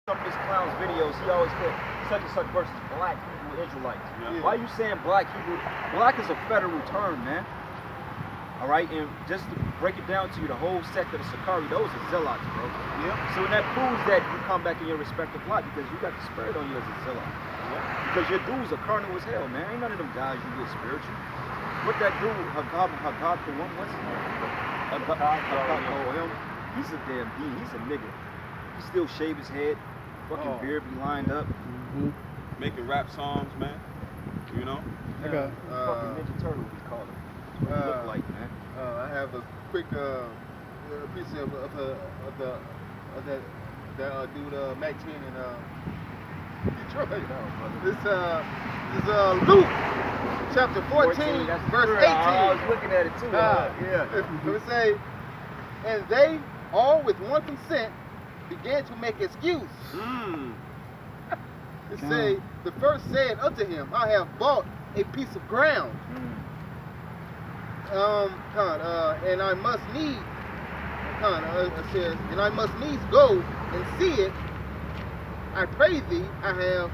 some of his clown's videos, he always put such and such versus black Hebrew Israelites. Yeah. Why are you saying black Hebrew? Black is a federal term, man. All right, and just to break it down to you, the whole sect of the Sakari, those are zealots, bro. Yeah. So that proves that you come back in your respective lot because you got the spirit on you as a zealot. Yeah. Because your dudes are carnal as hell, man. Ain't none of them guys you get spiritual. What that dude, Haggad the one, what's his name? Oh, him. He's a damn D. He's a nigga. He still shave his head. Fucking beard be lined up. Making rap songs, man. You know? Okay. Fucking Ninja Turtle, we call him. That's what he look like, man. I have a quick piece of that dude Mac 10 in Detroit. This Luke chapter 14 verse 18. I was looking at it too. Yeah. It say, and they all with one consent began to make excuse. It say, the first said unto him, I have bought a piece of ground. And I must need, it says, and I must needs go and see it. I pray thee, I have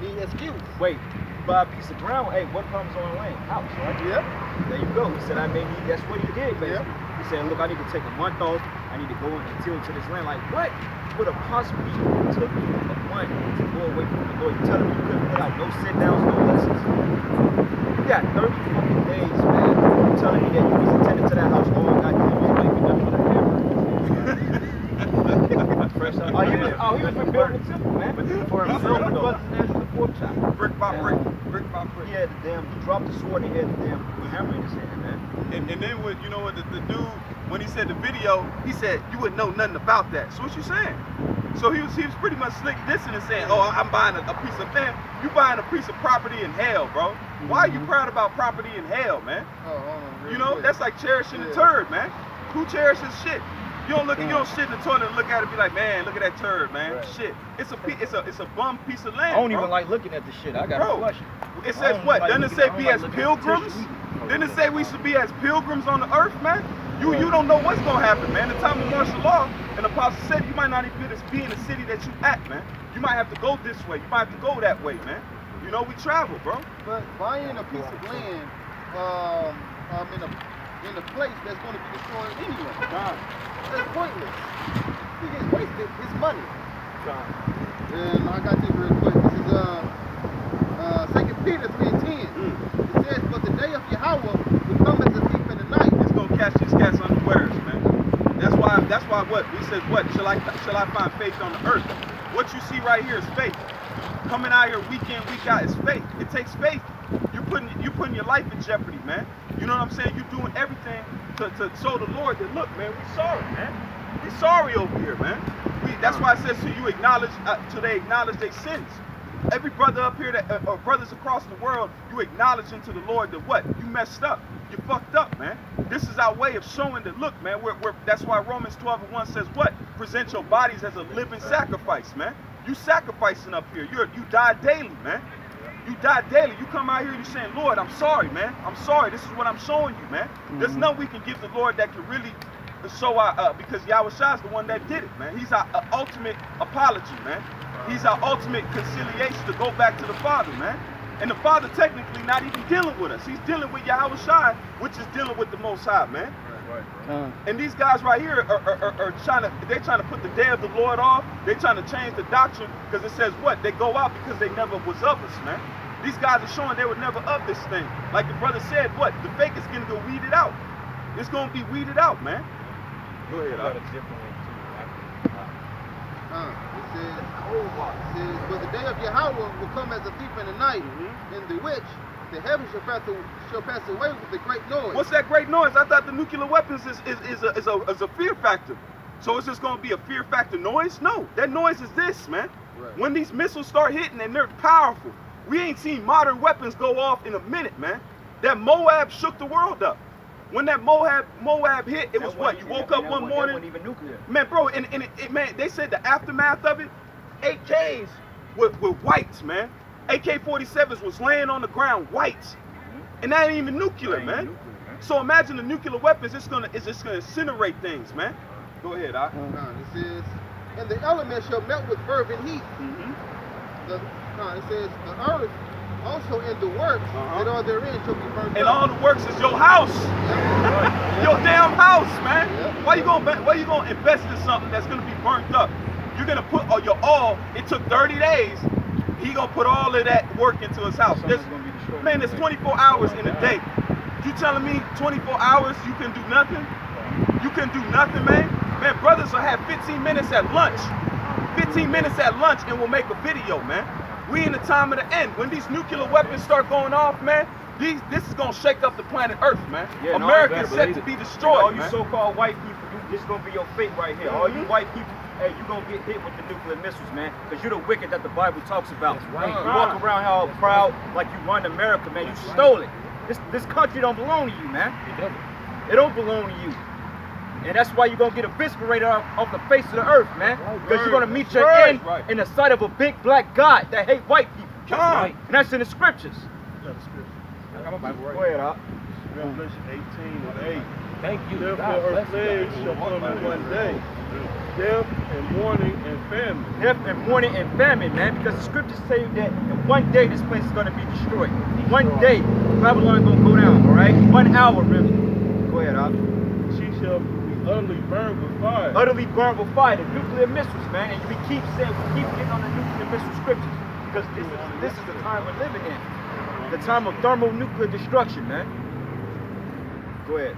need excuse. Wait, buy a piece of ground. Hey, what comes on land? House, right? Yep. There you go. He said, I may need, that's what he did, basically. Yep. He said, look, I need to take a month off. I need to go and till to this land. Like, what would have possibly took you a month to go away from the Lord? You're telling me you couldn't put out no sit-downs, no lessons? You got 30 fucking days, man. You're telling me that you was attending to that house all goddamn day, waking up with a hammer. He was rebuilding the temple, man. For himself, though. Brick by brick. He had the damn, he dropped the sword and he had the damn hammer in his hand, man. And then what, you know what, the dude, when he said the video, he said you wouldn't know nothing about that. So what you saying? So he was pretty much slick dissing and saying, oh, I'm buying a piece of land. You buying a piece of property in hell, bro. Why are you proud about property in hell, man? You know, that's like cherishing the turd, man. Who cherishes shit? You don't shit in the toilet and look at it and be like, man, look at that turd, man. Right. Shit. It's a bum piece of land. I don't bro. even like looking at the shit. I gotta flush it. It says what? Doesn't it say be as pilgrims? Didn't it say we should be as pilgrims on the earth, man? You don't know what's gonna happen, man. The time of martial law, and the apostle said you might not even be in the city that you at, man. You might have to go this way. You might have to go that way, man. You know, we travel, bro. But buying a piece of land in a place that's going to be destroyed anyway. That's pointless. He gets wasted his money. And I got this real quick. This is 2 Peter 3:10. It says, but the day of Yahweh will come as a thief in the night. It's gonna catch these cats unawares, man. That's why what? He says what? Shall I find faith on the earth? What you see right here is faith. Coming out here week in, week out is faith. It takes faith. You're putting your life in jeopardy, man. You know what I'm saying? You're doing everything to show the Lord that, look, man, we sorry, man. We sorry over here, man. That's why it says to you acknowledge, till they acknowledge their sins. Every brother up here, or brothers across the world, you acknowledging to the Lord that what? You messed up. You fucked up, man. This is our way of showing that, look, man, that's why Romans 12:1 says what? Present your bodies as a living sacrifice, man. You sacrificing up here. You die daily, man. You die daily. You come out here and you saying, Lord, I'm sorry, man. I'm sorry. This is what I'm showing you, man. There's nothing we can give the Lord that can really show our, because Yahweh Shai is the one that did it, man. He's our ultimate apology, man. He's our ultimate conciliation to go back to the Father, man. And the Father technically not even dealing with us. He's dealing with Yahweh Shai, which is dealing with the Most High, man. And these guys right here are trying to put the day of the Lord off. They're trying to change the doctrine because it says what? They go out because they never was of us, man. These guys are showing they were never of this thing. Like the brother said, what? The fake is going to go weeded out. It's going to be weeded out, man. Go ahead, It says, but the day of Yahweh will come as a thief in the night, in the which the heavens shall pass away with a great noise. What's that great noise? I thought the nuclear weapons is a fear factor. So it's just going to be a fear factor noise? No, that noise is this, man. Right. When these missiles start hitting and they're powerful, we ain't seen modern weapons go off in a minute, man. That Moab shook the world up. When that Moab hit, it was what? You woke up one morning. That wasn't even nuclear. Man, bro, and man, they said the aftermath of it, AKs were whites, man. AK-47s was laying on the ground, whites. And that ain't even nuclear, man. So imagine the nuclear weapons, it's just gonna incinerate things, man. Go ahead, It says, and the elements shall melt with fervent heat. It says the earth also and the works that are therein shall be burned And up. all the works is your house. Your damn house, man. Yeah. Why you gonna invest in something that's gonna be burnt up? You're gonna put your all. It took 30 days. He gonna put all of that work into his house. Something's gonna be destroyed. Man, there's 24 hours in a day. You telling me 24 hours you can do nothing? You can do nothing, man. Man, brothers will have 15 minutes at lunch. 15 minutes at lunch and we'll make a video, man. We in the time of the end. When these nuclear weapons start going off, man, this is gonna shake up the planet Earth, man. Yeah, no, America I is better set to believe be it. destroyed, All you man. so-called white people, this is gonna be your fate right here. All you white people, hey, you gonna get hit with the nuclear missiles, man, because you're the wicked that the Bible talks about. That's right. You walk around here all proud like you run America, man. You stole it. This country don't belong to you, man. It doesn't. It don't belong to you. And that's why you're gonna get eviscerated off the face of the earth, man. Because you're gonna meet your end in the sight of a big black God that hate white people. Right. And that's in the scriptures. I got my Bible right Go ahead, Op. Revelation 18:8. Thank you. Therefore God her bless you. plagues shall come in one day. Death and mourning and famine. Death and mourning and famine, man, because the scriptures say that in one day this place is going to be destroyed. One day, Babylon going to go down, all right? 1 hour, really. Go ahead, Op. She shall be utterly burned with fire. Utterly burnt with fire, the nuclear missiles, man, and we keep getting on the nuclear missile scriptures, because this is the time we're living in. The time of thermonuclear destruction, man. Go ahead.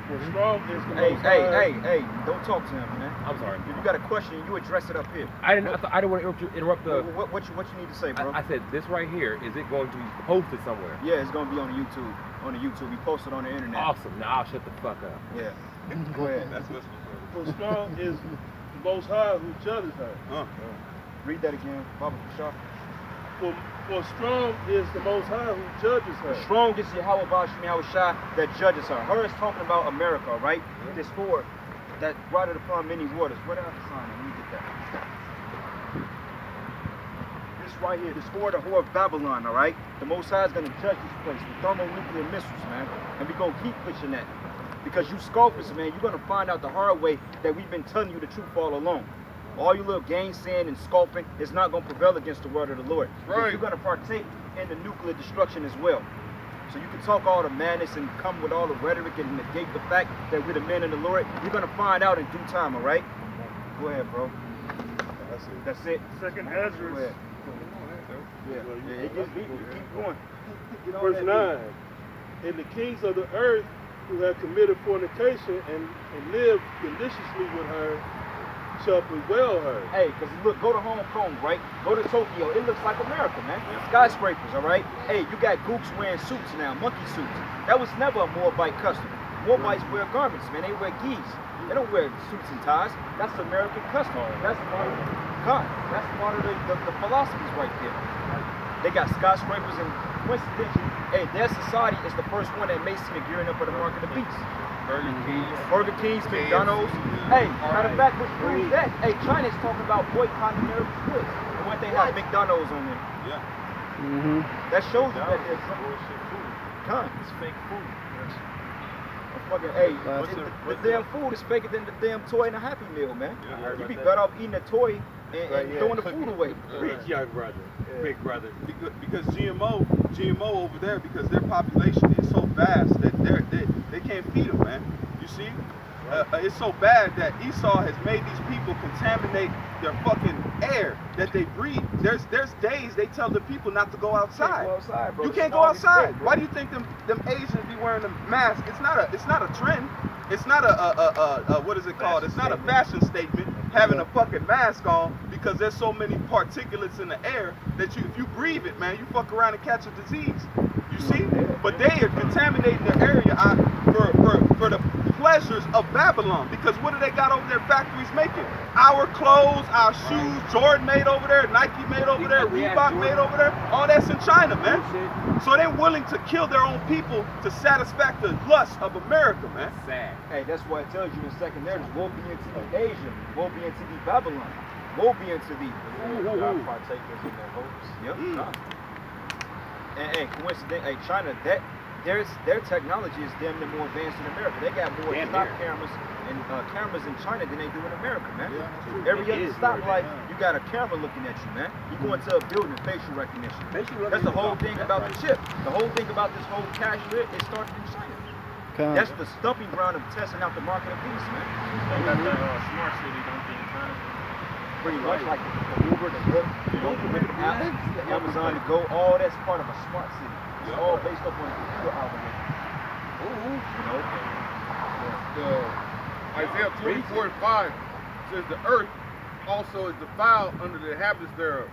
For strong is the Hey, Most High. hey, don't talk to him, man. I'm sorry. If you got a question, you address it up here. I didn't want to interrupt the. What you need to say, bro? I said this right here. Is it going to be posted somewhere? Yeah, it's gonna be on YouTube. On the YouTube, we posted on the internet. Awesome. Now I'll shut the fuck up. Yeah. Go ahead. That's what's For strong is the Most High who judges her. Read that again, Baba Bashar. For strong is the Most High who judges her. The strongest Yahweh Bashmi Shah that judges her. Her is talking about America, right? This sword that brought it upon many waters. Where did I sign it? Let me get that. This right here, the sword of whore of Babylon, all right? The Most High is gonna judge this place with thermonuclear missiles, man. And we gonna keep pushing that. Because you scoffers, man, you're gonna find out the hard way that we've been telling you the truth all along. All you little gainsaying and scoffing is not going to prevail against the word of the Lord. Right. You're going to partake in the nuclear destruction as well. So you can talk all the madness and come with all the rhetoric and negate the fact that we're the men of the Lord. You're going to find out in due time, all right? Go ahead, bro. That's it. Second Go Ezra, ahead. Yeah, it gets deep. You keep going. Get on verse that 9. And the kings of the earth who have committed fornication and lived deliciously with her shall bewail her. Hey, because look, go to Hong Kong, right? Go to Tokyo. It looks like America, man. Skyscrapers, all right? Hey, you got gooks wearing suits now, monkey suits. That was never a Moabite custom. Moabites wear garments, man. They wear geese. They don't wear suits and ties. That's American custom. That's part of God. That's part of the philosophies right there. They got skyscrapers and coincidentally, hey, their society is the first one that Mason and gearing up for the mark of the beast. Burger Kings, McDonald's. Hey, matter of fact, which proves that? Hey, China's talking about boycotting American goods. And what they have McDonald's on there. Yeah. That shows you that there's some It's fake food. fucking, hey, the damn food is faker than the damn toy in a Happy Meal, man. You be better off eating a toy and throwing the food away. Rich young brother, big brother. Because GMO over there, because their population is so vast that they can't feed them, man. You see, it's so bad that Esau has made these people contaminate their fucking air that they breathe. There's days they tell the people not to go outside. Bro. You can't go outside. Why do you think them Asians be wearing them masks? It's not a trend. It's not a what is it called? It's not a fashion statement having a fucking mask on because there's so many particulates in the air that if you breathe it, man, you fuck around and catch a disease. You see? But they are contaminating the area for the pleasures of Babylon, because what do they got over there factories making? Our clothes, our shoes, Jordan made over there, Nike made over there, Reebok made over there, all that's in China, man. So they're willing to kill their own people to satisfy the lust of America, man. Sad. Hey, that's why it tells you in second narrative, woe be unto the Asia, woe be unto the Babylon, woe be unto thee. Partakers in their hopes. Yep. And coincident, hey, China, their technology is damn near more advanced than America. They got more Damn stop near. cameras cameras in China than they do in America, man. Yeah, that's true. Every It other is stoplight, very you got a camera looking at you, man. You go into a building, facial recognition. Facial That's the recognition. whole thing about the chip. The whole thing about this whole cash rip, it started in China. That's the stumping ground of testing out the market of beasts, man. They got the smart city, don't they, in China? Pretty much like the Uber, the Lyft, you know, the apps, the Amazon, the Go, all that's part of a smart city. It's all based up on a computer algorithm. You know? Isaiah 24:5 says the earth also is defiled under the inhabitants thereof,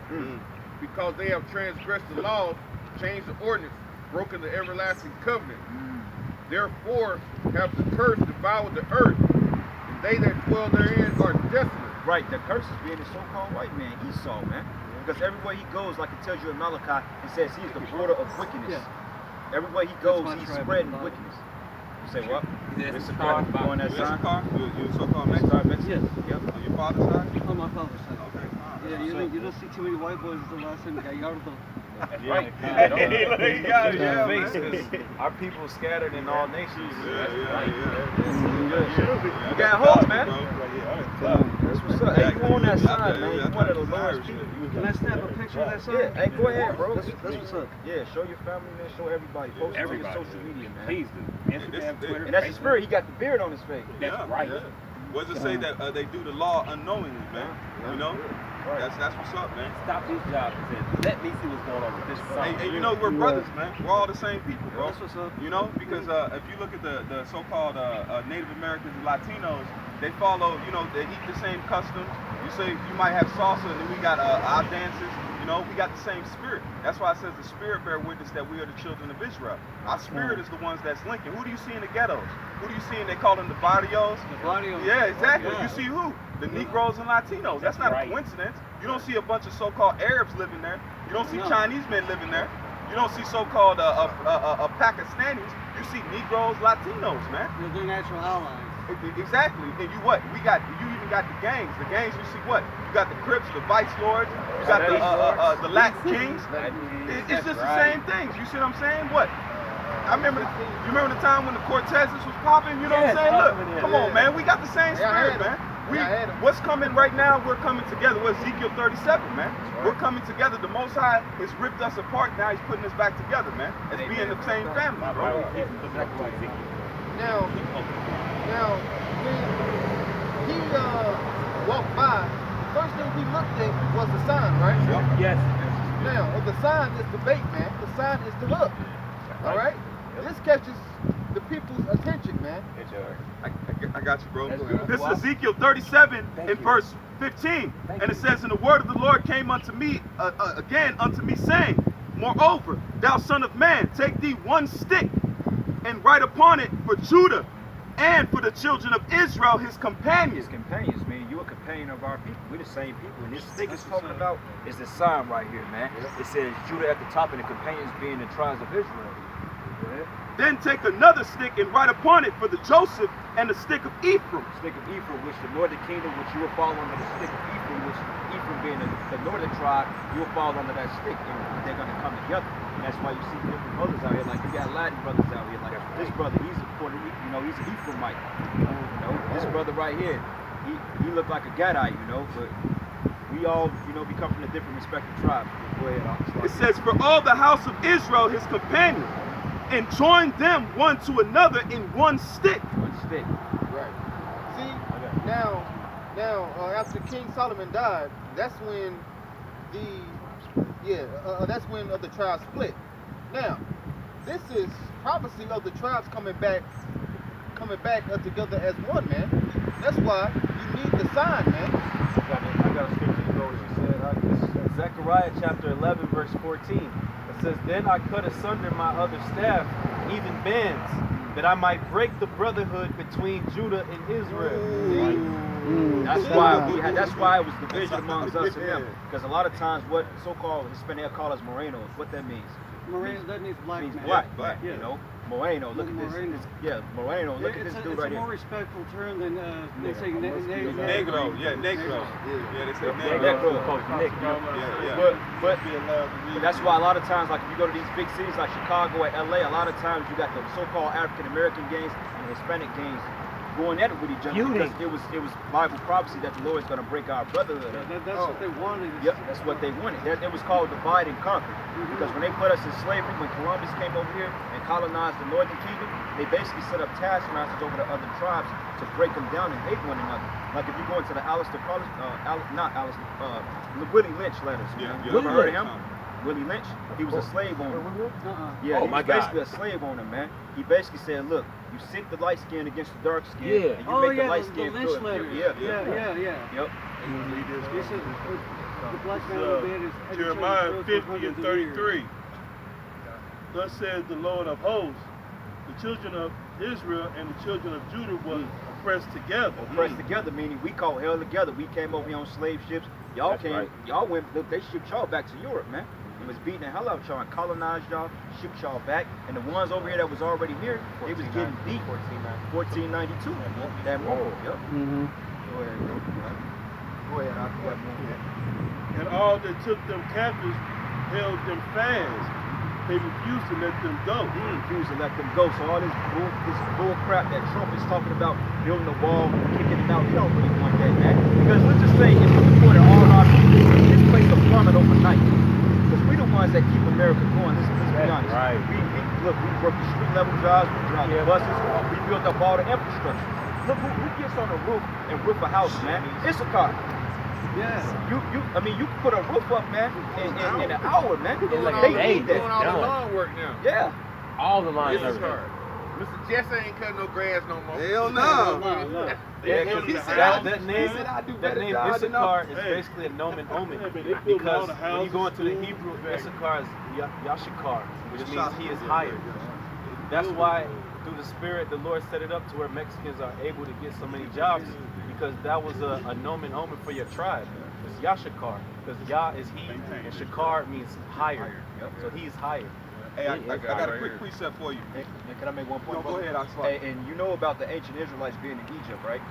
because they have transgressed the laws, changed the ordinance, broken the everlasting covenant. Therefore have the curse devoured the earth, and they that dwell therein are desolate. Right, the curse is being the so-called white man, Esau, man. Because everywhere he goes, like it tells you in Malachi, it says he's the border of wickedness. Everywhere he goes, he's spreading wickedness. You say what? It's a car on that You sign. car? You so-called Mexican? Yes. Yep. On your father's side? On my father's side. Okay. Yeah, you don't see too many white boys the last time Gallardo. Right. Our people scattered in all nations. You got hope, man. That's what's up. Hey, you on that side, man. You one of the lowest people. Can I snap a picture of that sign? Yeah, hey, go ahead, bro. That's what's up. Yeah, show your family, man. Show everybody. Post it on your Everybody. social media, man. Please do. Instagram, Twitter, And that's the Facebook. spirit. He got the beard on his face. That's right. What does it say that they do the law unknowingly, man? You know? Right. That's what's up, man. Stop these jobs and say, let me see what's going on with this song. And you know we're brothers, man. We're all the same people, bro. That's what's up. You know, because if you look at the so-called Native Americans and Latinos, they follow, you know, they eat the same customs. You say you might have salsa, and then we got our dances. You know, we got the same spirit. That's why it says the spirit bear witness that we are the children of Israel. Our spirit is the ones that's linking. Who do you see in the ghettos? Who do you see in, they call them the barrios? The barrios. Yeah, exactly. Yeah. You see who? The Negroes and Latinos. That's not right. a coincidence. You don't see a bunch of so-called Arabs living there. You don't see No. Chinese men living there. You don't see so-called Pakistanis. You see Negroes, Latinos, man. They're natural allies. Exactly. And you what? You even got the gangs. The gangs, you see what? You got the Crips, the Vice Lords. You got the Latin Kings. It's just the same things. You see what I'm saying? What? You remember the time when the Cortezes was popping? You know what I'm saying? Look, come on, man. We got the same spirit, man. What's coming right now? We're coming together. With Ezekiel 37, man. We're coming together. The Most High has ripped us apart. Now He's putting us back together, man. As being the same family, bro. Now, when he walked by, the first thing he looked at was the sign, right? Yes. Now, the sign is the bait, man. The sign is the hook. All right? This catches the people's attention, man. I got you, bro. That's good. This is Ezekiel 37 in verse 15. And it says, and the word of the Lord came unto me, again unto me, saying, moreover, thou son of man, take thee one stick and write upon it for Judah and for the children of Israel, his companions. His companions, meaning you a companion of our people. We're the same people. And this stick is talking about is the sign right here, man. It says Judah at the top and the companions being the tribes of Israel. Go ahead. Then take another stick and write upon it for the Joseph and the stick of Ephraim. Stick of Ephraim, which the northern kingdom, which you will fall under the stick of Ephraim, which Ephraim being the northern tribe, you will fall under that stick, and they're going to come together. And that's why you see different brothers out here. Like you got Latin brothers out here. Like this brother, he's a Puerto Rican, you know, he's an Ephraimite. You know, this brother right here, he looked like a Gadite, you know, but we all, you know, we come from the different respective tribes. Go ahead, I'll It says, for all the house of Israel, his companion, and join them one to another in one stick. one stick. Right. See, now, after King Solomon died, that's when that's when the tribes split. Now, this is prophecy of the tribes coming back together as one, man. That's why you need the sign, man. I got a scripture to go as you said. Zechariah chapter 11 verse 14. It says, then I cut asunder my other staff, even bands, that I might break the brotherhood between Judah and Israel. That's why it was division amongst us and them. Because a lot of times what so-called Hispanic call us Morenos, what that means? Moreno, that means black Means man. black, Yeah. you know. Moreno, look at Moreno. this. Moreno, look at this dude right It's a more here. respectful term than they say Negro, yeah, Negro. Yeah, they say Negro. Negro. Nick, but that's why a lot of times, like if you go to these big cities like Chicago or LA, a lot of times you got the so-called African American gangs and Hispanic gangs going at it with each other because it was Bible prophecy that the Lord is going to break our brotherhood. That's what they wanted. Yep, that's what they wanted. It was called divide and conquer. Because when they put us in slavery, when Columbus came over here and colonized the Northern Kingdom, they basically set up taskmasters over the other tribes to break them down and hate one another. Like if you go into the Willie Lynch letters. Yeah, You ever heard of him? Willie Lynch, he was a slave owner. Yeah, Oh, he my was God. basically a slave owner, man. He basically said, look, you sit the light skin against the dark skin, and you make the light skin the Lynch good. letter. Yeah. Yep. He said the black man will be at his Jeremiah education 50 and for 100 years. 33. Thus says the Lord of hosts, the children of Israel and the children of Judah were oppressed together. Oppressed together, meaning we caught hell together. We came over here on slave ships. Y'all That's came, right. y'all went, look, they shipped y'all back to Europe, man. They was beating the hell out of y'all and colonized y'all, shipped y'all back. And the ones over here that was already here, they was getting beat. 1492. That moment. Yep. Go ahead, bro. Go ahead, I'll go ahead. And all that took them captives held them fast. They refused to let them go. Refused to let them go. So all this bull crap that Trump is talking about, building a wall, kicking it out, he don't really want that, man. Because let's just say if we reported all our people, this place will plummet overnight. Because we the ones that keep America going. Let's be honest. Right. Look, we work the street level jobs, we drive the buses, we built up all the infrastructure. Look who gets on the roof and roof a house, man. Issachar. Yeah. I mean, you can put a roof up, man, in an hour, man. Doing like all They a the- day. need doing that. all the Done. lawn work now. Yeah. All the lines This are is hard. Mr. Jesse ain't cutting no grass no more. Hell no. Yeah, He because said that name Issachar is basically a nomen omen. Yeah, but they built all Because the when you houses, go into the schools, Hebrew, exactly. Issachar is Yashikar, which means he is higher. That's why through the Spirit the Lord set it up to where Mexicans are able to get so many jobs, because that was a nomen omen for your tribe. It's Yashikar, because Yah is he and Shakar means higher. So he's higher. Hey, I got a quick precept for you. Hey, can I make one point? No, go brother? ahead, I'll slide. Hey, and you know about the ancient Israelites being in Egypt, right?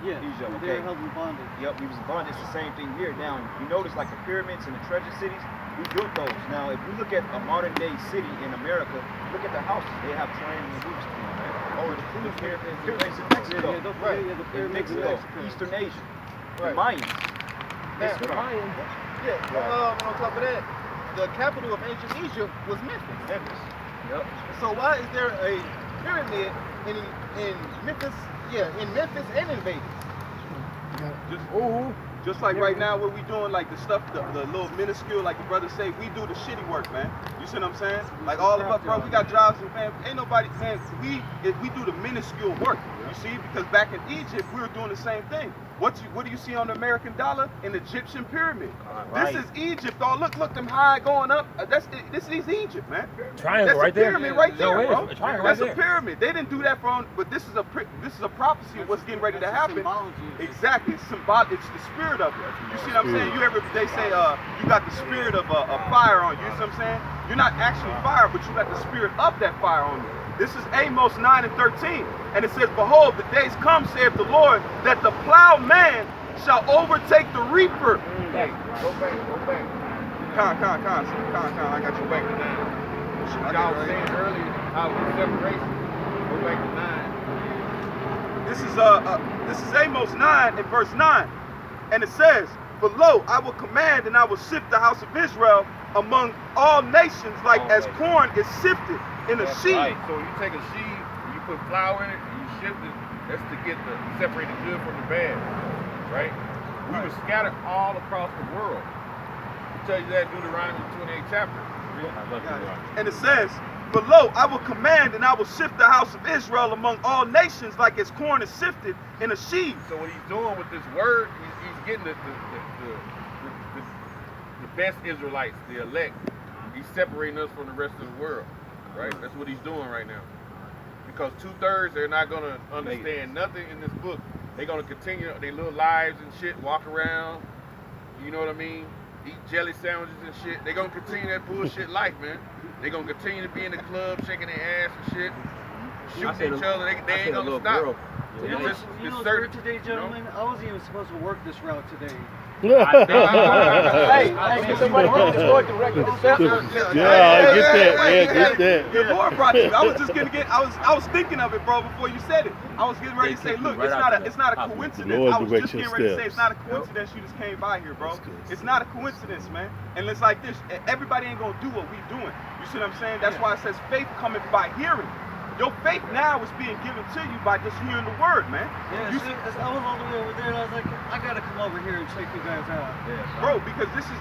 Yeah. Egypt, They were okay. held in bondage. Yep, we was in bondage. It's the same thing here. Now, you notice like the pyramids and the treasure cities, we built those. Now, if you look at a modern day city in America, look at the houses. They have triangular roofs to them, man. Oh, the pyramids in Mexico. Yeah, don't forget, yeah, the In pyramids in Mexico, Mexico. Eastern Asia, Right. the Mayans. Now, Issachar. yeah. On top of that, the capital of ancient Egypt was Memphis. Memphis. Yep. So why is there a pyramid in Memphis? Yeah, in Memphis and in Vegas. Just like right now, what we doing, like the stuff, the little minuscule, like the brothers say, we do the shitty work, man. You see what I'm saying? Like all of us, bro, we got jobs, and man, ain't nobody, man. We do the minuscule work. You see, because back in Egypt, we were doing the same thing. What do you see on the American dollar? An Egyptian pyramid. Right. This is Egypt. Oh, look, them high going up. This is Egypt, man. Triangle That's right a there. pyramid right there, No, it is. bro. A triangle right That's a there. pyramid. They didn't do that but this is a prophecy of what's getting ready to happen. Symbology. Exactly, it's symbolic. It's the spirit of it. You see what I'm saying? They say you got the spirit of a fire on you. You see what I'm saying? You're not actually fire, but you got the spirit of that fire on you. This is Amos 9 and 13, and it says, "Behold, the days come, saith the Lord, that the plowman shall overtake the reaper." Hey, go back. Con, I got you back. Y'all was saying earlier how the separation. Go back to 9. This is Amos 9 and verse 9, and it says, "But lo, I will command, and I will sift the house of Israel among all nations, like as corn is sifted in a sheaf." Right. So you take a sheave, you put flour in it, and you shift it. That's to get the separate the good from the bad, right? We were scattered all across the world. It tells you that in Deuteronomy 28 chapter. And it says, "But lo, I will command, and I will sift the house of Israel among all nations, like as corn is sifted in a sheaf." So what he's doing with this word, he's getting the best Israelites, the elect. He's separating us from the rest of the world, right? That's what he's doing right now. Because 2/3, they're not gonna understand nothing in this book. They're gonna continue their little lives and shit, walk around, you know what I mean? Eat jelly sandwiches and shit. They're gonna continue that bullshit life, man. They're gonna continue to be in the club, shaking their ass and shit, shooting each other. They ain't gonna stop. You know It's what's just- you know it's what's certain, weird today, you know? gentlemen? I wasn't even supposed to work this route today. Hey, can somebody get the Lord to record the step? Yeah, get that. Yeah, get that. The Lord brought you. I was just gonna get. I was thinking of it, bro. Before you said it, I was getting ready to say, look, it's not a coincidence. Lord I was direct just your getting ready to say steps. it's not a coincidence. You just came by here, bro. It's not a coincidence, man. And it's like this. Everybody ain't gonna do what we doing. You see what I'm saying? That's why it says faith cometh by hearing. Your faith now is being given to you by just hearing the word, man. Yeah, You see, I was all the way over there, and I was like, I gotta come over here and check you guys out. Bro, because this is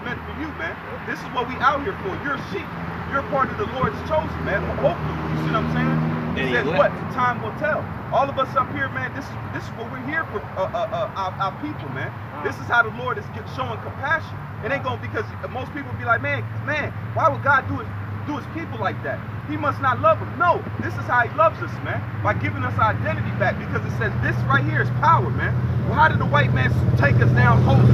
meant for you, man. This is what we out here for. You're a sheep. You're a part of the Lord's chosen, man. Hopefully, you see what I'm saying? It says what? Time will tell. All of us up here, man. This is what we're here for. Our people, man. This is how the Lord is showing compassion. It ain't gonna, because most people be like, man, why would God do his people like that? He must not love them. No, this is how he loves us, man. By giving us our identity back, because it says this right here is power, man. Well, how did the white man take us down holy?